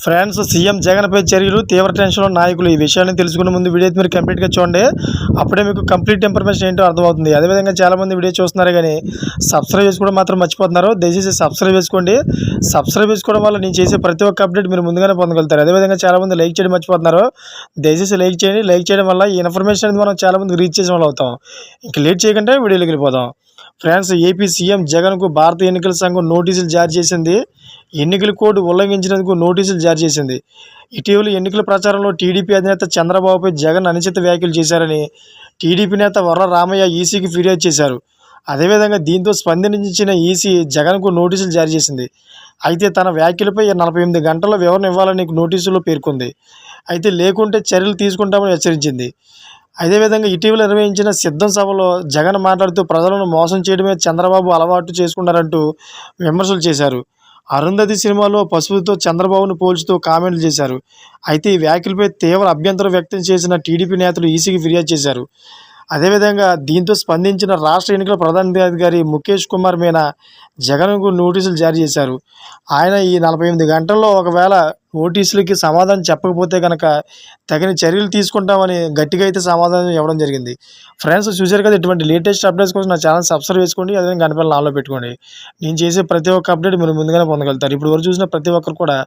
Friends, CM జగన్పై చర్యలు, తీవ్ర టెన్షన్లో నాయకులు. ఈ విషయాన్ని తెలుసుకునే ముందు వీడియో మీరు కంప్లీట్గా చూడండి. అప్పుడే మీకు కంప్లీట్ ఇన్ఫర్మేషన్ ఏంటో అర్థమవుతుంది. అదేవిధంగా చాలామంది వీడియో చూస్తున్నారు కానీ సబ్స్క్రైబ్ చేసుకోవడం మాత్రం మర్చిపోతున్నారు. దయచేసి సబ్స్క్రైబ్ చేసుకోండి. సబ్స్క్రైబ్ చేసుకోవడం వల్ల నేను చేసే ప్రతి ఒక్క అప్డేట్ మీరు ముందుగానే పొందగలుగుతారు. అదేవిధంగా చాలామంది లైక్ చేయడం మర్చిపోతున్నారు. దయచేసి లైక్ చేయండి. లైక్ చేయడం వల్ల ఈ ఇన్ఫర్మేషన్ అనేది మనం చాలామంది రీచ్ చేసిన వాళ్ళు అవుతాం. ఇంకా లేట్ చేయకుండా వీడియోలోకి వెళ్ళిపోదాం. ఫ్రెండ్స్, ఏపీ సీఎం జగన్కు భారత ఎన్నికల సంఘం నోటీసులు జారీ చేసింది. ఎన్నికల కోడ్ ఉల్లంఘించినందుకు నోటీసులు జారీ చేసింది. ఇటీవల ఎన్నికల ప్రచారంలో టీడీపీ అధినేత చంద్రబాబుపై జగన్ అనుచిత వ్యాఖ్యలు చేశారని టీడీపీ నేత వర్ర రామయ్య ఈసీకి ఫిర్యాదు చేశారు. అదేవిధంగా దీంతో స్పందించిన ఈసీ జగన్కు నోటీసులు జారీ చేసింది. అయితే తన వ్యాఖ్యలపై 48 గంటల్లో వివరణ ఇవ్వాలని నోటీసులో పేర్కొంది. అయితే లేకుంటే చర్యలు తీసుకుంటామని హెచ్చరించింది. అదేవిధంగా ఇటీవల నిర్వహించిన సిద్ధం సభలో జగన్ మాట్లాడుతూ ప్రజలను మోసం చేయడమే చంద్రబాబు అలవాటు చేసుకున్నారంటూ విమర్శలు చేశారు. అరుంధతి సినిమాలో పసుపుతో చంద్రబాబును పోల్చుతూ కామెంట్లు చేశారు. అయితే ఈ వ్యాఖ్యలపై తీవ్ర అభ్యంతరం వ్యక్తం చేసిన టీడీపీ నేతలు ఈసీకి ఫిర్యాదు చేశారు. అదేవిధంగా దీంతో స్పందించిన రాష్ట్ర ఎన్నికల ప్రధానాధికారి ముఖేష్ కుమార్ మీనా జగన్కు నోటీసులు జారీ చేశారు. ఆయన ఈ 48 గంటల్లో ఒకవేళ నోటీసులకి సమాధానం చెప్పకపోతే కనుక తగిన చర్యలు తీసుకుంటామని గట్టిగా అయితే సమాధానం ఇవ్వడం జరిగింది. ఫ్రెండ్స్, చూశారు కదా, ఇటువంటి లేటెస్ట్ అప్డేట్స్ కోసం నా ఛానల్ సబ్స్క్రైబ్ చేసుకోండి. అదేవిధంగా గంట పిల్లలు ఆన్లో పెట్టుకోండి. నేను చేసే ప్రతి ఒక్క అప్డేట్ మీరు ముందుగానే పొందగలుగుతారు. ఇప్పుడు వరకు చూసిన ప్రతి ఒక్కరు కూడా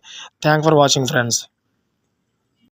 థ్యాంక్ ఫర్ వాచింగ్ ఫ్రెండ్స్.